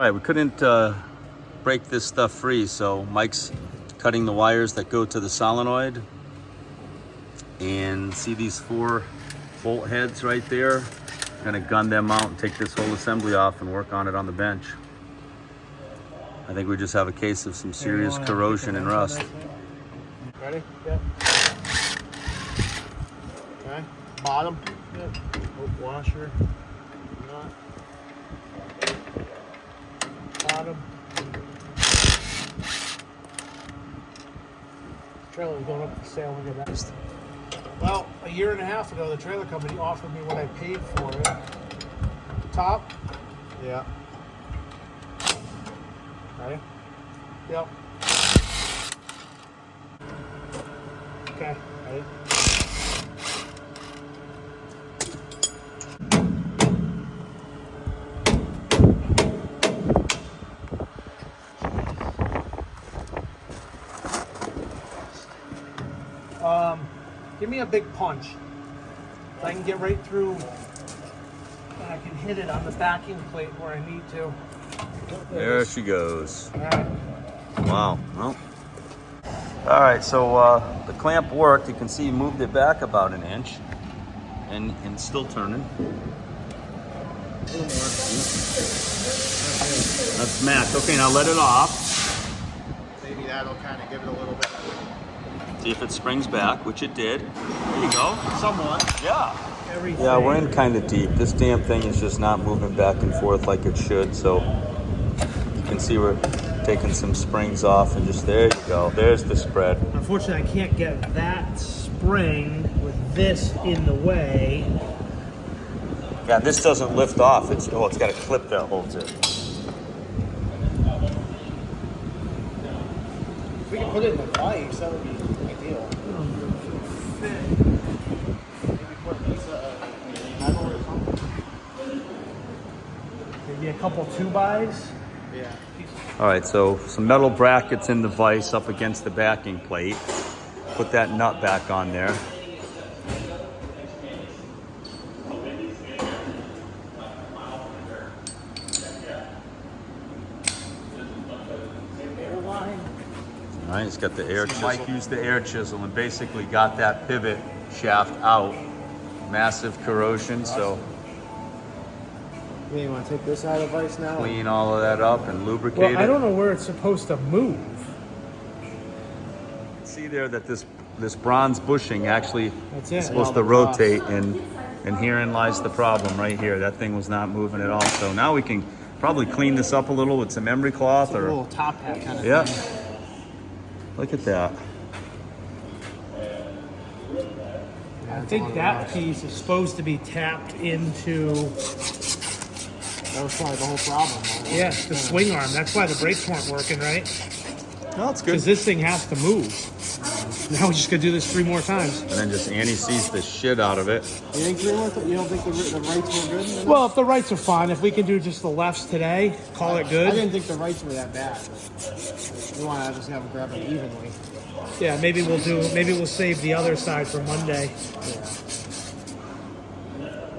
All right, we couldn't break this stuff free, so Mike's cutting the wires that go to the solenoid. And see these 4 bolt heads right there? I'm gonna gun them out and take this whole assembly off and work on it on the bench. I think we just have a case of some serious corrosion and rust. Ready? Yep. Okay. Bottom. Yep. Oh, washer. Nut. Bottom. Trailer was going up for sale when we get that. Well, a year and a half ago, the trailer company offered me what I paid for it. Top. Yeah. Ready? Yep. Okay. Ready? Give me a big punch. If I can get right through, and I can hit it on the backing plate where I need to. There she goes. All right. Wow. Well. All right, so the clamp worked. You can see you moved it back about an inch, and it's still turning. That's matched. Okay, now let it off. Maybe that'll kind of give it a little bit. See if it springs back, which it did. There you go. Somewhat. Yeah. Everything. Yeah, we're in kind of deep. This damn thing is just not moving back and forth like it should. So you can see we're taking some springs off and just, there you go. There's the spread. Unfortunately, I can't get that spring with this in the way. Yeah, this doesn't lift off. It's got a clip that holds it. If we can put it in the vise, that would be ideal. Maybe put a piece of metal or something. Maybe a couple 2x. Yeah. All right, so some metal brackets in the vise up against the backing plate. Put that nut back on there. All right, it's got the air chisel. Mike used the air chisel and basically got that pivot shaft out. Massive corrosion, so You want to take this out of the vise now? clean all of that up and lubricate Well, I it. don't know where it's supposed to move. See there that this bronze bushing actually That's is it. supposed to rotate, and herein lies the problem right here. That thing was not moving at all. So now we can probably clean this up a little with some emery cloth A or little top hat kind of yeah. thing. Look at that. I think that piece is supposed to be tapped into. That was probably the whole problem. Yeah, the swing arm. That's why the brakes weren't working, right? No, it's good. Because this thing has to move. Now we just gotta do this 3 more times. And then just anti-seize the shit out of it. You think 3 more? You don't think the rights were good? Well, if the rights are fine, if we can do just the lefts today, call it good. I didn't think the rights were that bad. We want to just have them grab them evenly. Yeah, maybe we'll save the other side for Monday. Yeah.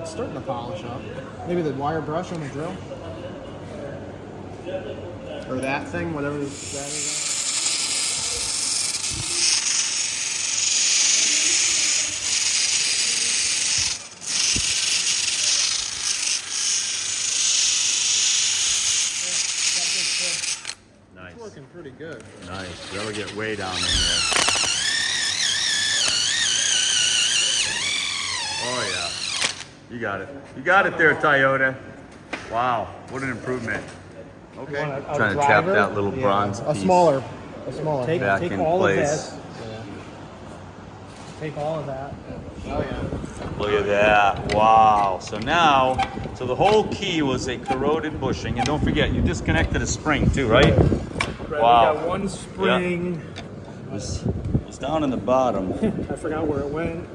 It's starting to polish up. Maybe the wire brush on the drill. Or that thing, whatever that is. Nice. It's working pretty good. Nice. That'll get way down in there. Oh yeah. You got it. You got it there, Toyota. Wow. What an improvement. Okay. Trying to tap that little bronze piece. A smaller. Take back in all place. of this. Yeah. Take all of that. Oh yeah. Look at that. Wow. So now, the whole key was a corroded bushing. And don't forget, you disconnected a spring too, right? Right, Wow. We got one spring. Yep. It's down in the bottom. I forgot where it went.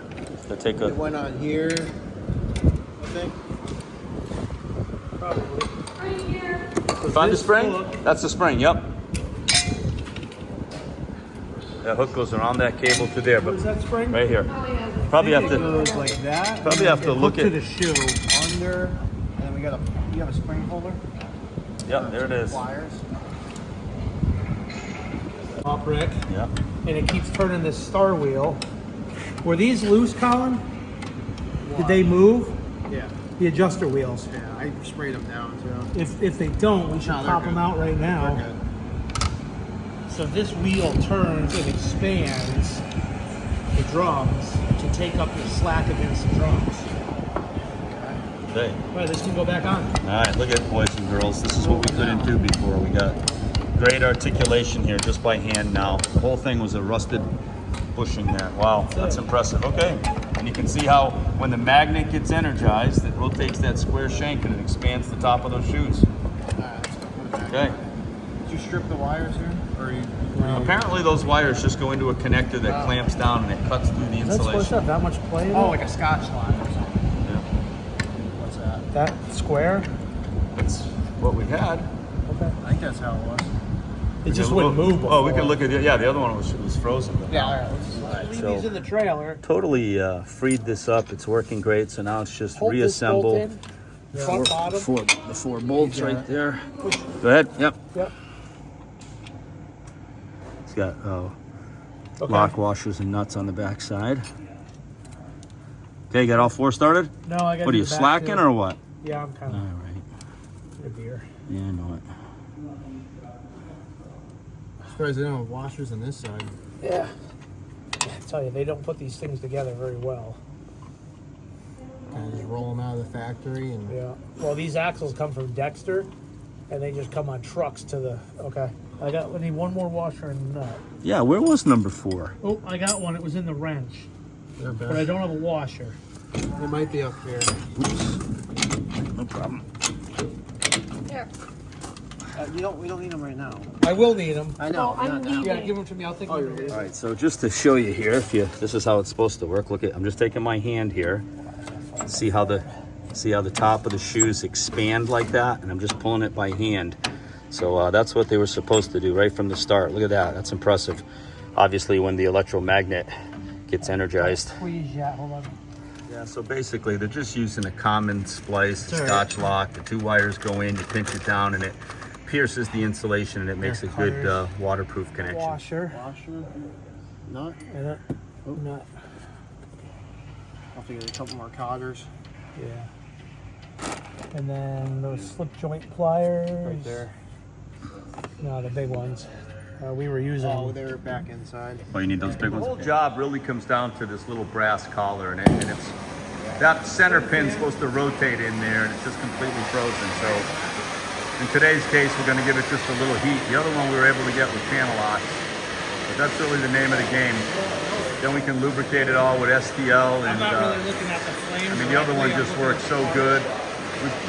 To take It went on here, I think. Probably. Right here. Find the spring? Hook. That's the spring, yep. That hook goes around that cable to there, but Where's that spring? right here. Oh, yeah. Probably have It to. goes like that. Probably have to look to at. the shoe under, and then you have a spring holder. Yep, there it is. Wires. Top Rick. Yep. And it keeps turning this star wheel. Were these loose, Colin? Did they move? Yeah. The adjuster wheels. Yeah, I sprayed them down too. If they don't, we should pop them out right now. They're good. So this wheel turns and expands the drums to take up the slack against the drums. Okay. All right, this can go back on. All right, look at it, boys and girls. This is what we couldn't do before. We got great articulation here just by hand now. The whole thing was a rusted bushing there. Wow, that's impressive. Okay, and you can see how when the magnet gets energized, it rotates that square shank and it expands the top of those shoes. Okay. Did you strip the wires here? Or you? Apparently those wires just go into a connector that clamps down and it cuts through the Is that supposed to insulation. have that much play in Oh, it? like a Scotch line or something. Yeah. What's that? That square? That's what we had. Okay. I think that's how it was. It just wouldn't move before. Oh, we can look at it. Yeah, the other one was frozen. But Yeah, all right, let's Leave So- these in the trailer. totally freed this up. It's working great. So now it's just Hold this bolt reassemble. in. Front, bottom. The four bolts right there. Go ahead. Yep. Yep. It's got Okay. lock washers and nuts on the back side. Okay, got all four started? No, I got. What are you, slacking or what? Yeah, I'm kind All of right. a beer. Yeah, I know it. surprised they don't have washers on this side. Yeah. I tell you, they don't put these things together very well. Kind of just roll them out of the factory and. Yeah. Well, these axles come from Dexter, and they just come on trucks to the. Okay. I need one more washer and nut. Yeah, where was number 4? Oh, I got one. It was in the wrench, They're but I better. don't have a washer. It might be up here. No problem. We don't need them right now. I will need them. I know. I'm not now. Yeah, give them to me. I'll take them. All right, so just to show you here, this is how it's supposed to work. Look at, I'm just taking my hand here. See how the top of the shoes expand like that, and I'm just pulling it by hand. So that's what they were supposed to do right from the start. Look at that. That's impressive. Obviously, when the electromagnet gets energized. Please, yeah. Hold on. Yeah, so basically they're just using a common splice, Scotch lock. The 2 wires go in, you pinch it down, and it pierces the insulation, and it makes a good waterproof connection. Washer. Washer. Nut. And a nut. I'll figure a couple more coggers. Yeah. And then those slip joint pliers. Right there. No, the big ones. We were using. Oh, they're back inside. Oh, you need those big ones? The whole job really comes down to this little brass collar, and it's that center pin's supposed to rotate in there, and it's just completely frozen. So in today's case, we're going to give it just a little heat. The other one we were able to get with channel locks, but that's really the name of the game. Then we can lubricate it all with STL, and I'm not really looking at the flames. I mean, the other one just works so good.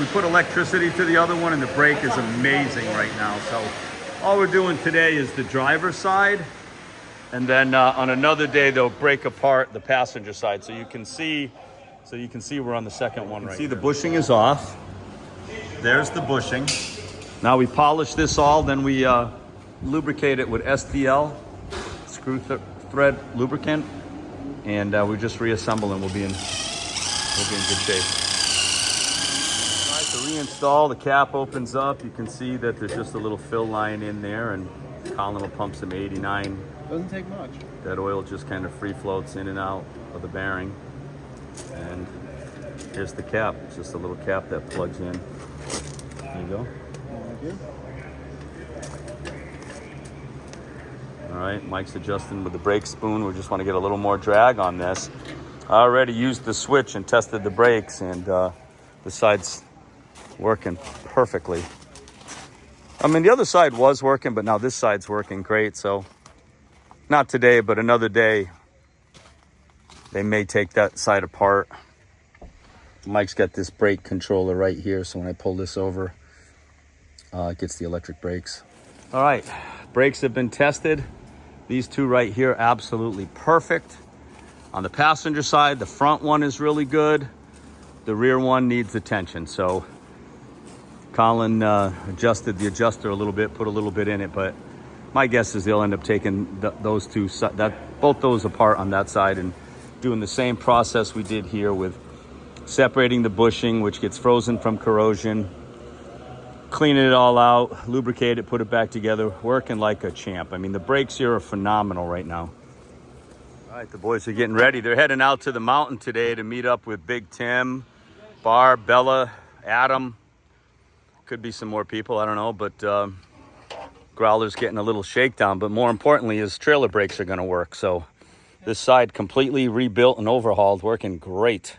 We put electricity to the other one, and the brake is amazing right now. So all we're doing today is the driver's side, and then on another day they'll break apart the passenger side. So you can see we're on the second one right. See, the bushing is off. There's the bushing. Now we polish this all, then we lubricate it with STL, screw thread lubricant, and we just reassemble, and we'll be in good shape. All right, to reinstall, the cap opens up. You can see that there's just a little fill line in there, and Colin will pump some 89. Doesn't take much. That oil just kind of free floats in and out of the bearing. And here's the cap. It's just a little cap that plugs in. There you go. Thank you. All right, Mike's adjusting with the brake spoon. We just want to get a little more drag on this. I already used the switch and tested the brakes, and the side's working perfectly. I mean, the other side was working, but now this side's working great. So not today, but another day, they may take that side apart. Mike's got this brake controller right here, so when I pull this over, it gets the electric brakes. All right, brakes have been tested. These 2 right here, absolutely perfect. On the passenger side, the front one is really good. The rear one needs attention. So Colin adjusted the adjuster a little bit, put a little bit in it, but my guess is they'll end up taking both those apart on that side and doing the same process we did here with separating the bushing, which gets frozen from corrosion, cleaning it all out, lubricate it, put it back together, working like a champ. I mean, the brakes here are phenomenal right now. All right, the boys are getting ready. They're heading out to the mountain today to meet up with Big Tim, Barb, Bella, Adam. Could be some more people, I don't know, but Growler's getting a little shakedown. But more importantly, his trailer brakes are going to work. So this side completely rebuilt and overhauled, working great.